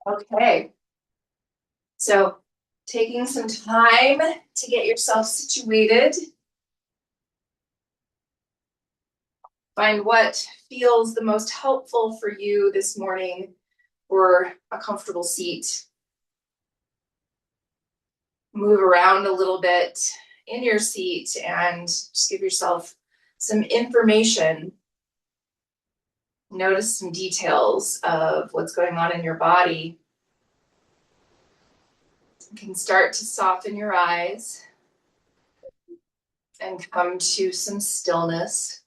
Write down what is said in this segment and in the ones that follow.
Okay, so taking some time to get yourself situated. Find what feels the most helpful for you this morning for a comfortable seat. Move around a little bit in your seat and just give yourself some information. Notice some details of what's going on in your body. You can start to soften your eyes and come to some stillness.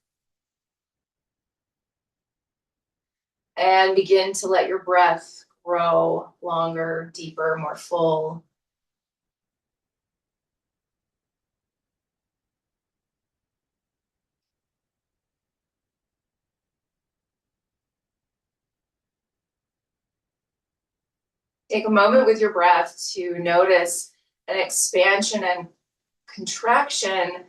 And begin to let your breath grow longer, deeper, more full. Take a moment with your breath to notice an expansion and contraction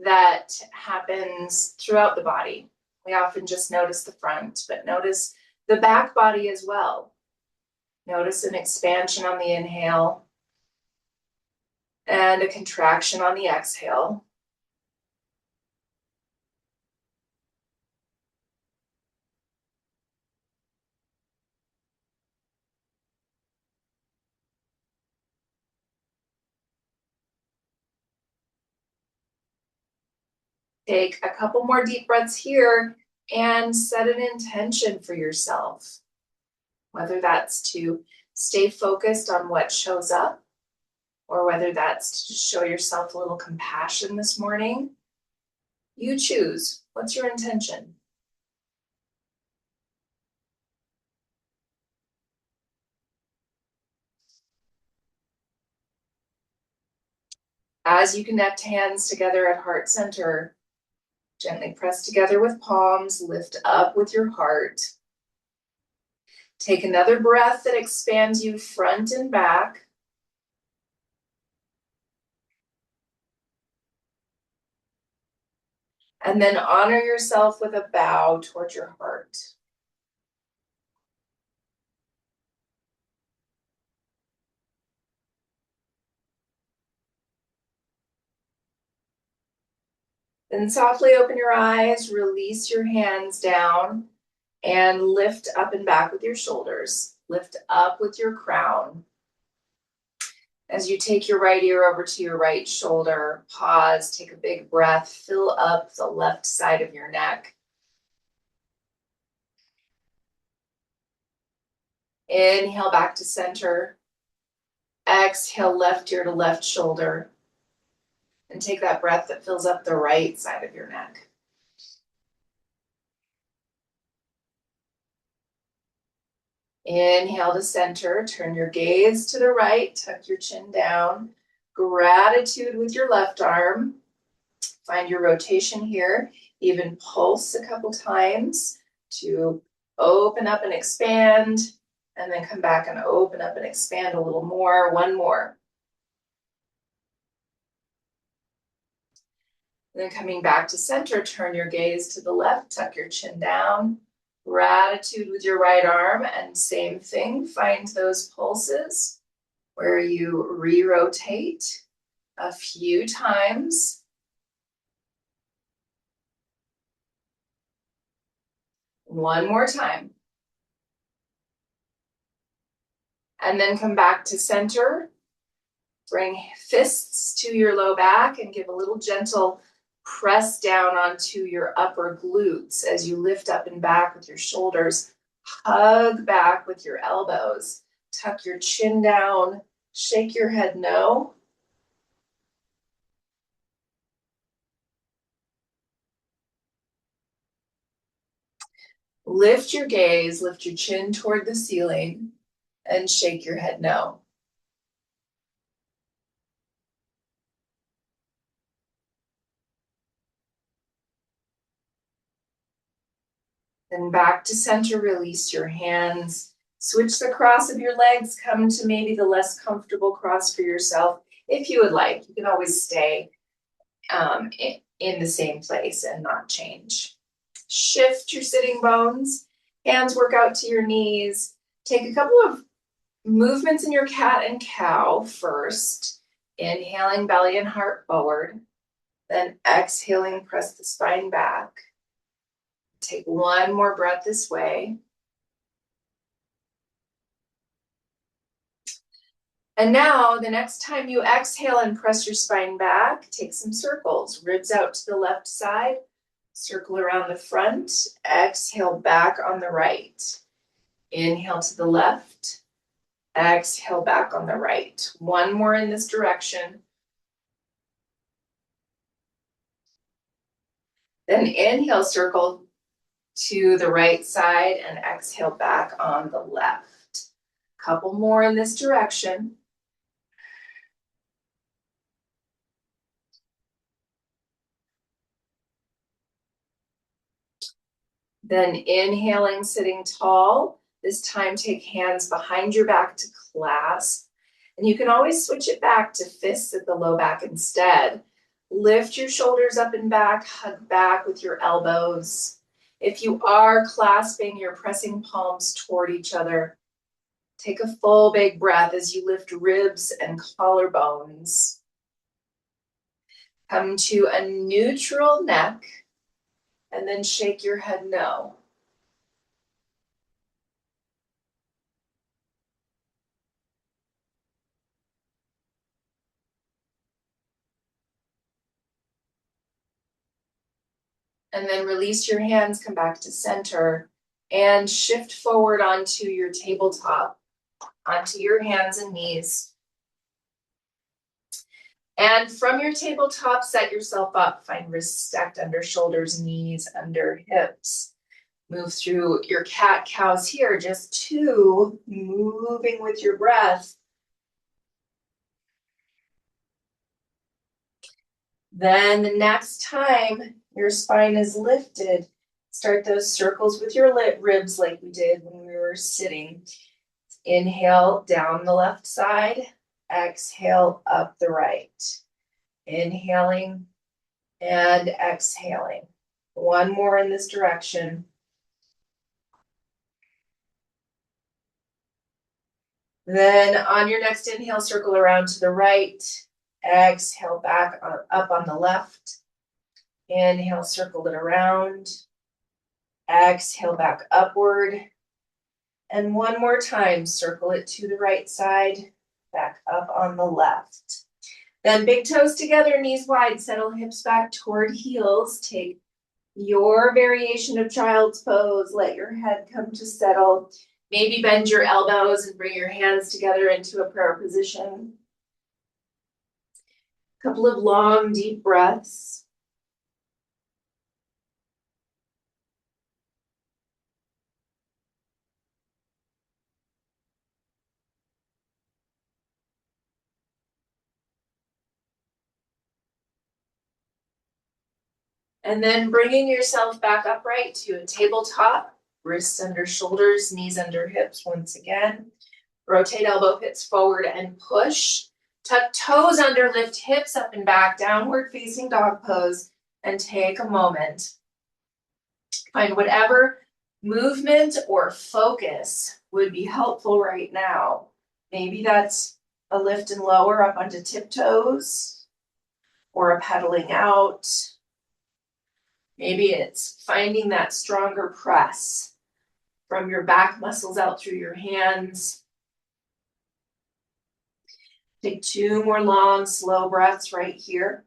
that happens throughout the body. We often just notice the front, but notice the back body as well. Notice an expansion on the inhale and a contraction on the exhale. Take a couple more deep breaths here and set an intention for yourself, whether that's to stay focused on what shows up or whether that's to show yourself a little compassion this morning. You choose. What's your intention? As you connect hands together at heart center, gently press together with palms, lift up with your heart. Take another breath that expands you front and back. And then honor yourself with a bow towards your heart. Then softly open your eyes, release your hands down, and lift up and back with your shoulders. Lift up with your crown. As you take your right ear over to your right shoulder, pause, take a big breath, fill up the left side of your neck. Inhale back to center. Exhale, left ear to left shoulder. And take that breath that fills up the right side of your neck. Inhale to center, turn your gaze to the right, tuck your chin down. Gratitude with your left arm. Find your rotation here. Even pulse a couple times to open up and expand, and then come back and open up and expand a little more. One more. And then coming back to center, turn your gaze to the left, tuck your chin down. Gratitude with your right arm, and same thing, find those pulses where you re-rotate a few times. One more time. And then come back to center. Bring fists to your low back and give a little gentle press down onto your upper glutes as you lift up and back with your shoulders. Hug back with your elbows. Tuck your chin down. Shake your head no. Lift your gaze, lift your chin toward the ceiling, and shake your head no. Then back to center, release your hands. Switch the cross of your legs, come to maybe the less comfortable cross for yourself. If you would like, you can always stay in the same place and not change. Shift your sitting bones, hands work out to your knees. Take a couple of movements in your cat and cow first. Inhaling belly and heart forward. Then exhaling, press the spine back. Take one more breath this way. And now, the next time you exhale and press your spine back, take some circles. Ribs out to the left side, circle around the front, exhale back on the right. Inhale to the left, exhale back on the right. One more in this direction. Then inhale, circle to the right side and exhale back on the left. Couple more in this direction. Then inhaling, sitting tall. This time take hands behind your back to clasp. And you can always switch it back to fists at the low back instead. Lift your shoulders up and back, hug back with your elbows. If you are clasping, you're pressing palms toward each other. Take a full big breath as you lift ribs and collarbones. Come to a neutral neck and then shake your head no. And then release your hands, come back to center, and shift forward onto your tabletop, onto your hands and knees. And from your tabletop, set yourself up. Find wrists stacked under shoulders, knees under hips. Move through your cat-cows here, just two, moving with your breath. Then the next time your spine is lifted, start those circles with your ribs like we did when we were sitting. Inhale down the left side, exhale up the right. Inhaling and exhaling. One more in this direction. Then on your next inhale, circle around to the right. Exhale back up on the left. Inhale, circle it around. Exhale back upward. And one more time, circle it to the right side, back up on the left. Then big toes together, knees wide, settle hips back toward heels. Take your variation of child's pose. Let your head come to settle. Maybe bend your elbows and bring your hands together into a prayer position. Couple of long, deep breaths. And then bringing yourself back upright to a tabletop, wrists under shoulders, knees under hips once again. Rotate elbow pits forward and push. Tuck toes under, lift hips up and back, downward facing dog pose, and take a moment. Find whatever movement or focus would be helpful right now. Maybe that's a lift and lower up onto tiptoes, or a pedaling out. Maybe it's finding that stronger press from your back muscles out through your hands. Take two more long, slow breaths right here.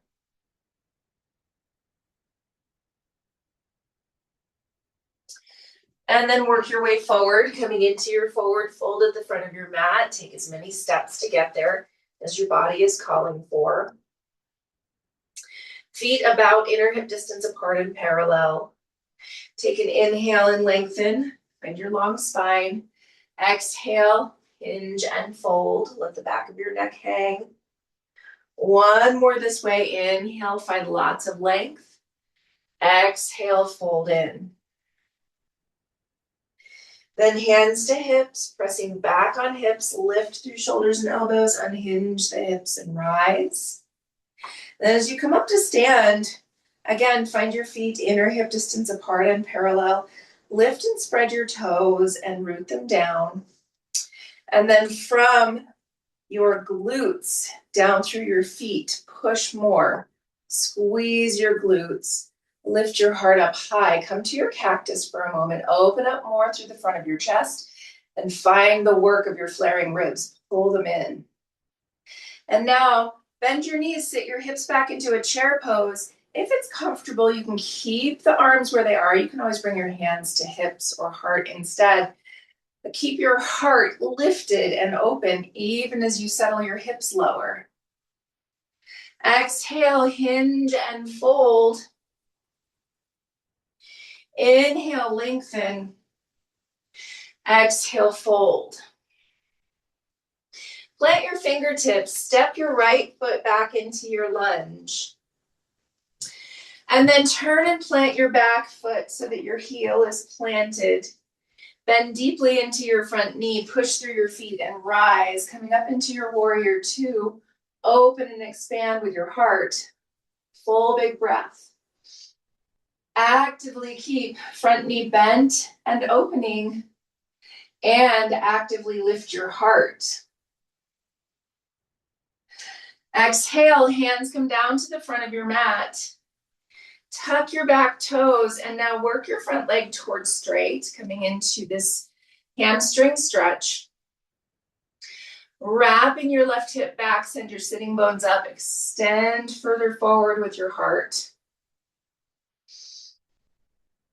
And then work your way forward, coming into your forward fold at the front of your mat. Take as many steps to get there as your body is calling for. Feet about inner hip distance apart and parallel. Take an inhale and lengthen. Find your long spine. Exhale, hinge and fold. Let the back of your neck hang. One more this way. Inhale, find lots of length. Exhale, fold in. Then hands to hips, pressing back on hips, lift through shoulders and elbows, unhinge the hips and rise. Then as you come up to stand, again, find your feet inner hip distance apart and parallel. Lift and spread your toes and root them down. And then from your glutes down through your feet, push more. Squeeze your glutes. Lift your heart up high. Come to your cactus for a moment. Open up more through the front of your chest and find the work of your flaring ribs. Pull them in. And now bend your knees, sit your hips back into a chair pose. If it's comfortable, you can keep the arms where they are. You can always bring your hands to hips or heart instead. But keep your heart lifted and open even as you settle your hips lower. Exhale, hinge and fold. Inhale, lengthen. Exhale, fold. Plant your fingertips, step your right foot back into your lunge. And then turn and plant your back foot so that your heel is planted. Bend deeply into your front knee, push through your feet and rise, coming up into your warrior two. Open and expand with your heart. Full big breath. Actively keep front knee bent and opening, and actively lift your heart. Exhale, hands come down to the front of your mat. Tuck your back toes and now work your front leg towards straight, coming into this hamstring stretch. Wrapping your left hip back, send your sitting bones up, extend further forward with your heart.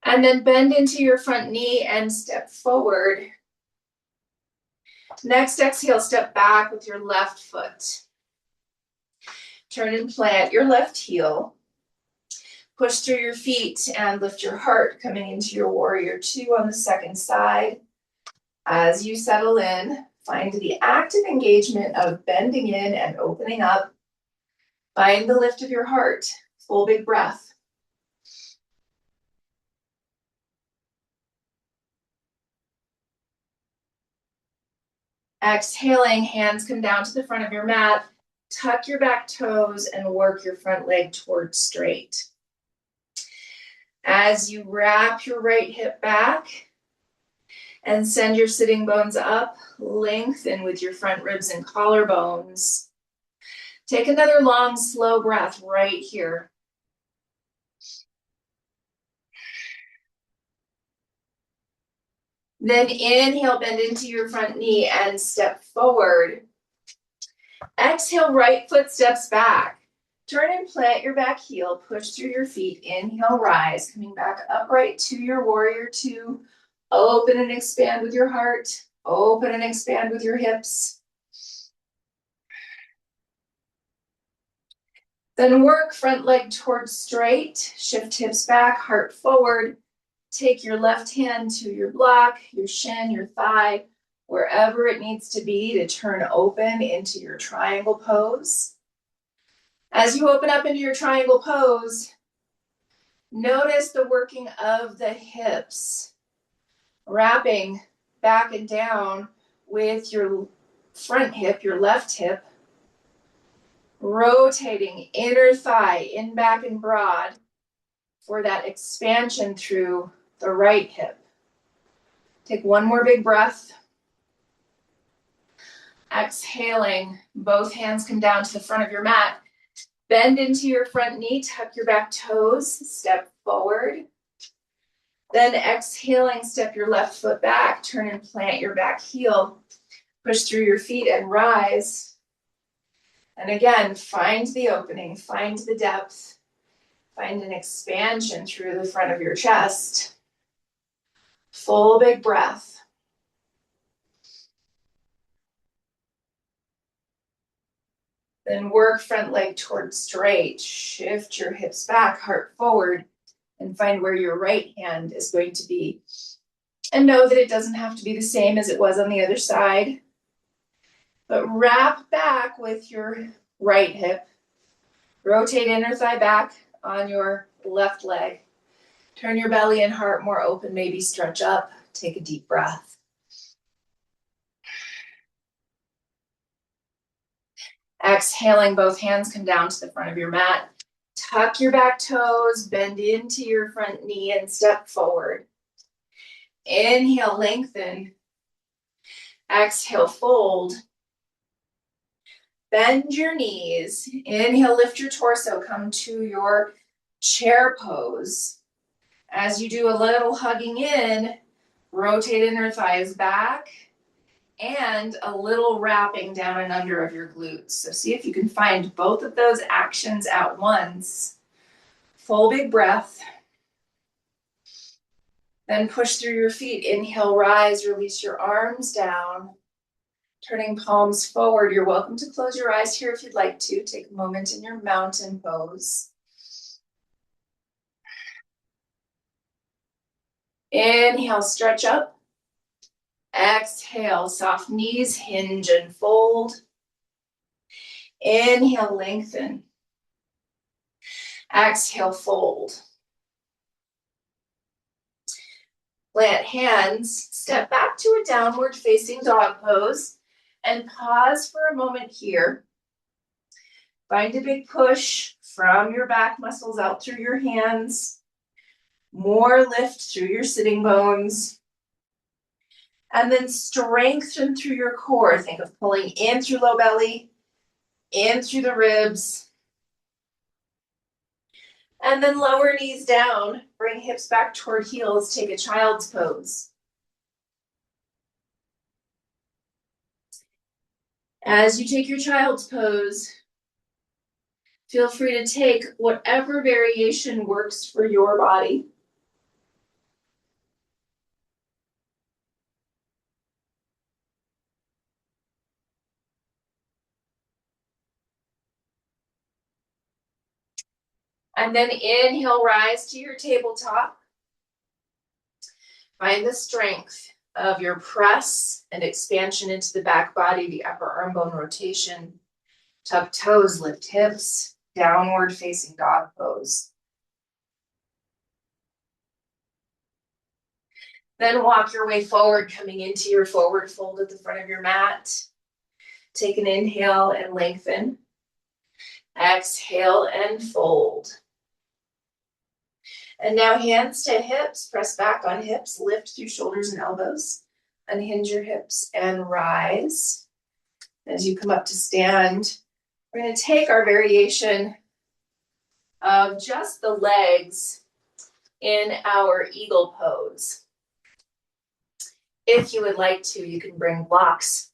And then bend into your front knee and step forward. Next exhale, step back with your left foot. Turn and plant your left heel. Push through your feet and lift your heart, coming into your warrior two on the second side. As you settle in, find the active engagement of bending in and opening up. Find the lift of your heart. Full big breath. Exhaling, hands come down to the front of your mat. Tuck your back toes and work your front leg towards straight. As you wrap your right hip back and send your sitting bones up, lengthen with your front ribs and collarbones. Take another long, slow breath right here. Then inhale, bend into your front knee and step forward. Exhale, right foot steps back. Turn and plant your back heel, push through your feet, inhale, rise, coming back upright to your warrior two. Open and expand with your heart, open and expand with your hips. Then work front leg towards straight, shift hips back, heart forward. Take your left hand to your block, your shin, your thigh, wherever it needs to be to turn open into your triangle pose. As you open up into your triangle pose, notice the working of the hips, wrapping back and down with your front hip, your left hip, rotating inner thigh in, back, and broad for that expansion through the right hip. Take one more big breath. Exhaling, both hands come down to the front of your mat. Bend into your front knee, tuck your back toes, step forward. Then exhaling, step your left foot back, turn and plant your back heel. Push through your feet and rise. And again, find the opening, find the depth, find an expansion through the front of your chest. Full big breath. Then work front leg towards straight. Shift your hips back, heart forward, and find where your right hand is going to be. And know that it doesn't have to be the same as it was on the other side. But wrap back with your right hip. Rotate inner thigh back on your left leg. Turn your belly and heart more open, maybe stretch up. Take a deep breath. Exhaling, both hands come down to the front of your mat. Tuck your back toes, bend into your front knee and step forward. Inhale, lengthen. Exhale, fold. Bend your knees. Inhale, lift your torso. Come to your chair pose. As you do a little hugging in, rotate inner thighs back and a little wrapping down and under of your glutes. So see if you can find both of those actions at once. Full big breath. Then push through your feet. Inhale, rise, release your arms down. Turning palms forward. You're welcome to close your eyes here if you'd like to. Take a moment in your mountain pose. Inhale, stretch up. Exhale, soft knees, hinge and fold. Inhale, lengthen. Exhale, fold. Plant hands, step back to a downward facing dog pose and pause for a moment here. Find a big push from your back muscles out through your hands. More lift through your sitting bones. And then strengthen through your core. Think of pulling in through low belly, in through the ribs. And then lower knees down, bring hips back toward heels, take a child's pose. As you take your child's pose, feel free to take whatever variation works for your body. And then inhale, rise to your tabletop. Find the strength of your press and expansion into the back body, the upper arm bone rotation. Tuck toes, lift hips, downward facing dog pose. Then walk your way forward, coming into your forward fold at the front of your mat. Take an inhale and lengthen. Exhale and fold. And now hands to hips, press back on hips, lift through shoulders and elbows. Unhinge your hips and rise. As you come up to stand, we're going to take our variation of just the legs in our eagle pose. If you would like to, you can bring blocks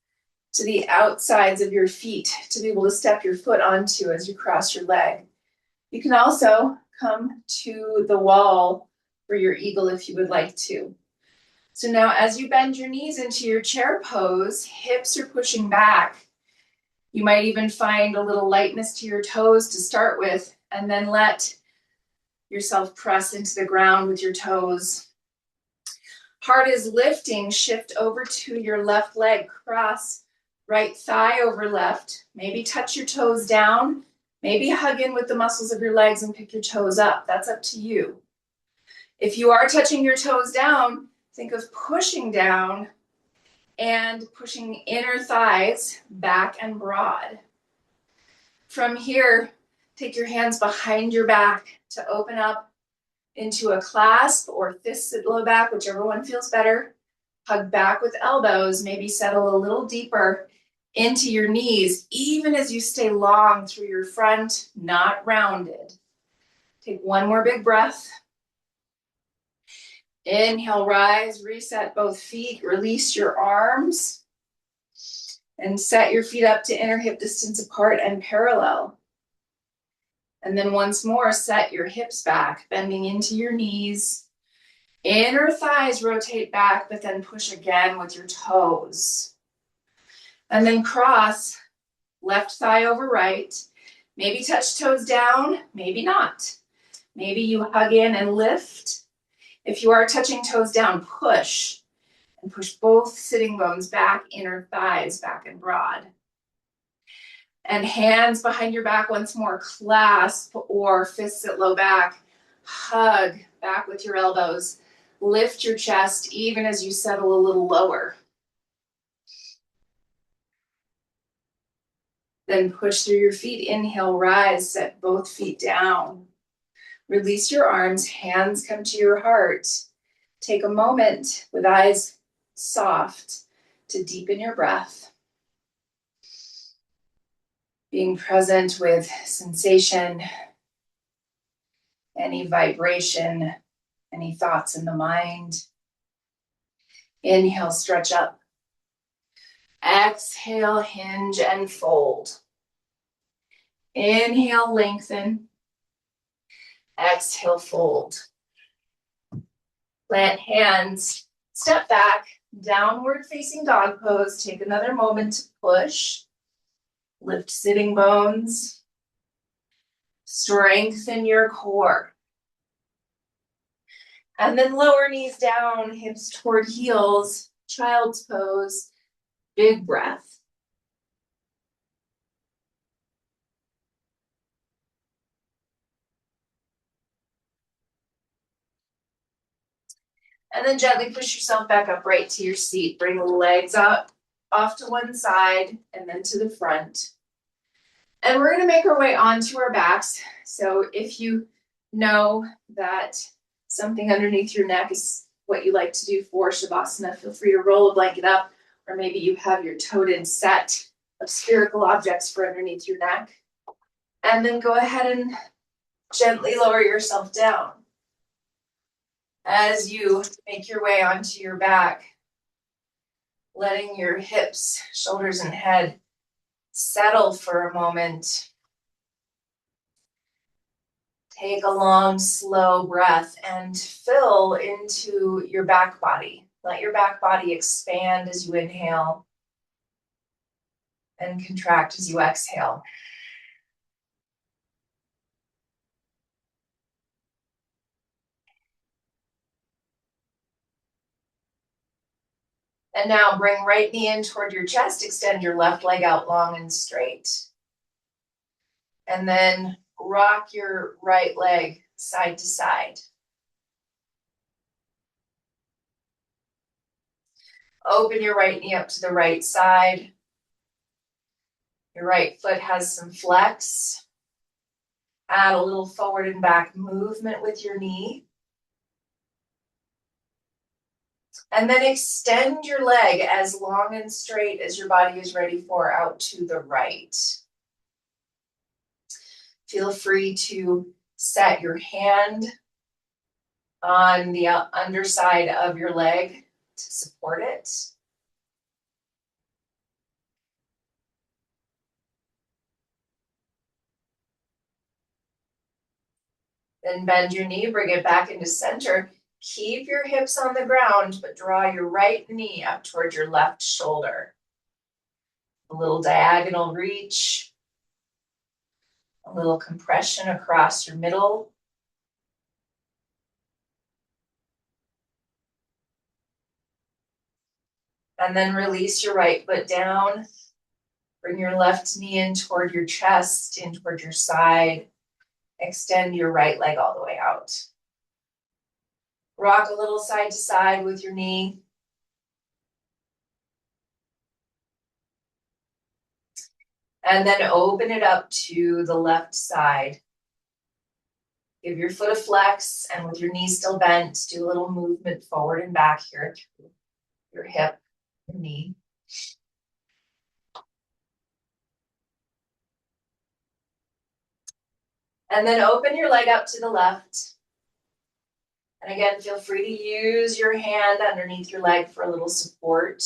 to the outsides of your feet to be able to step your foot onto as you cross your leg. You can also come to the wall for your eagle if you would like to. So now as you bend your knees into your chair pose, hips are pushing back. You might even find a little lightness to your toes to start with, and then let yourself press into the ground with your toes. Heart is lifting, shift over to your left leg, cross right thigh over left. Maybe touch your toes down. Maybe hug in with the muscles of your legs and pick your toes up. That's up to you. If you are touching your toes down, think of pushing down and pushing inner thighs back and broad. From here, take your hands behind your back to open up into a clasp or fists at low back, whichever one feels better. Hug back with elbows, maybe settle a little deeper into your knees, even as you stay long through your front, not rounded. Take one more big breath. Inhale, rise, reset both feet, release your arms, and set your feet up to inner hip distance apart and parallel. And then once more, set your hips back, bending into your knees. Inner thighs rotate back, but then push again with your toes. And then cross, left thigh over right. Maybe touch toes down, maybe not. Maybe you hug in and lift. If you are touching toes down, push. And push both sitting bones back, inner thighs back and broad. And hands behind your back once more, clasp or fists at low back. Hug back with your elbows. Lift your chest even as you settle a little lower. Then push through your feet. Inhale, rise, set both feet down. Release your arms, hands come to your heart. Take a moment with eyes soft to deepen your breath, being present with sensation, any vibration, any thoughts in the mind. Inhale, stretch up. Exhale, hinge and fold. Inhale, lengthen. Exhale, fold. Plant hands, step back, downward facing dog pose. Take another moment to push. Lift sitting bones. Strengthen your core. And then lower knees down, hips toward heels, child's pose, big breath. And then gently push yourself back upright to your seat. Bring the legs up, off to one side, and then to the front. And we're gonna make our way onto our backs. So if you know that something underneath your neck is what you like to do for Shavasana, feel free to roll a blanket up, or maybe you have your toed-in set of spherical objects for underneath your neck. And then go ahead and gently lower yourself down. As you make your way onto your back, letting your hips, shoulders, and head settle for a moment. Take a long, slow breath and fill into your back body. Let your back body expand as you inhale and contract as you exhale. And now bring right knee in toward your chest. Extend your left leg out long and straight. And then rock your right leg side to side. Open your right knee up to the right side. Your right foot has some flex. Add a little forward and back movement with your knee. And then extend your leg as long and straight as your body is ready for out to the right. Feel free to set your hand on the underside of your leg to support it. Then bend your knee, bring it back into center. Keep your hips on the ground, but draw your right knee up toward your left shoulder. A little diagonal reach. A little compression across your middle. And then release your right foot down. Bring your left knee in toward your chest, in toward your side. Extend your right leg all the way out. Rock a little side to side with your knee. And then open it up to the left side. Give your foot a flex, and with your knee still bent, do a little movement forward and back here through your hip, your knee. And then open your leg up to the left. And again, feel free to use your hand underneath your leg for a little support.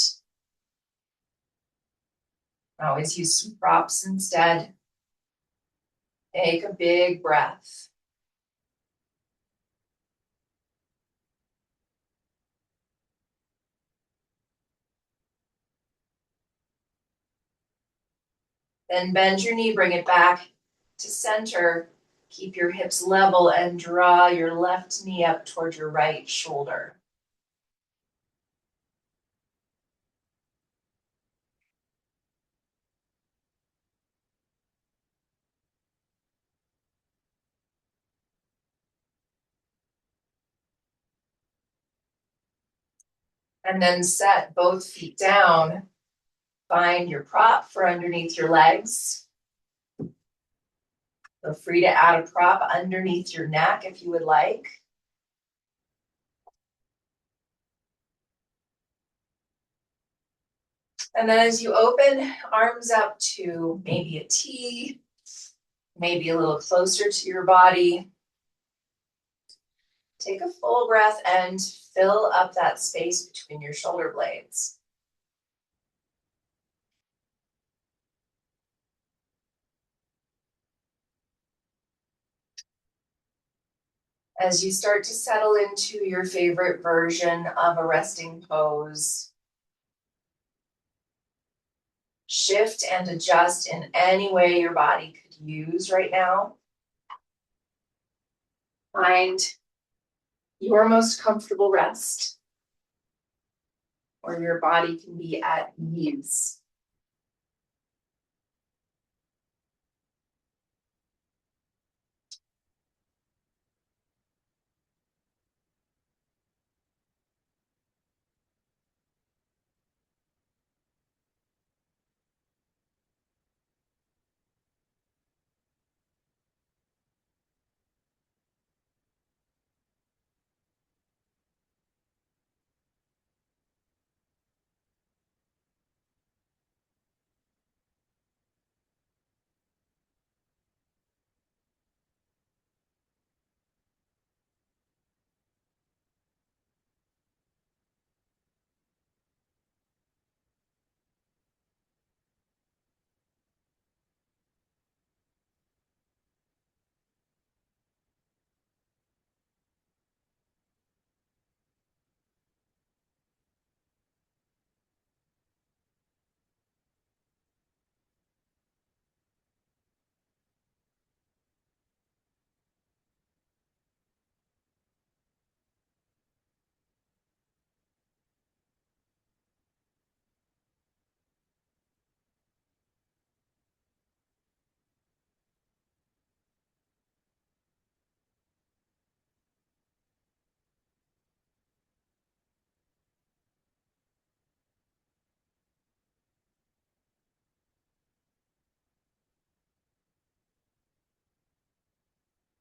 Always use some props instead. Take a big breath. Then bend your knee, bring it back to center. Keep your hips level and draw your left knee up toward your right shoulder. And then set both feet down. Find your prop for underneath your legs. Feel free to add a prop underneath your neck if you would like. And then as you open arms up to maybe a T, maybe a little closer to your body, take a full breath and fill up that space between your shoulder blades. As you start to settle into your favorite version of a resting pose, shift and adjust in any way your body could use right now. Find your most comfortable rest, where your body can be at ease.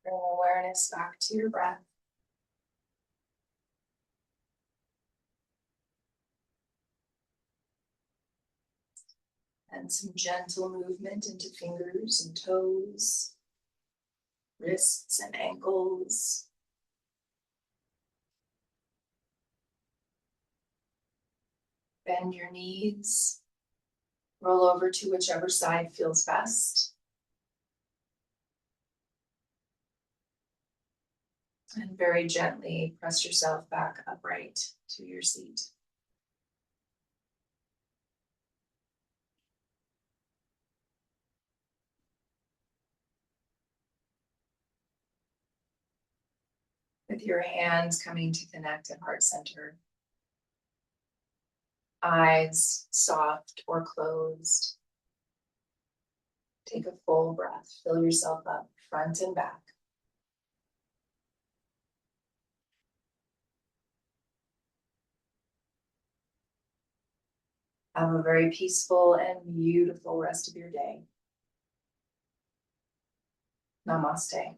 Bring awareness back to your breath. And some gentle movement into fingers and toes, wrists and ankles. Bend your knees. Roll over to whichever side feels best. And very gently press yourself back upright to your seat. With your hands coming to connect at heart center. Eyes soft or closed. Take a full breath. Fill yourself up front and back. Have a very peaceful and beautiful rest of your day. Namaste.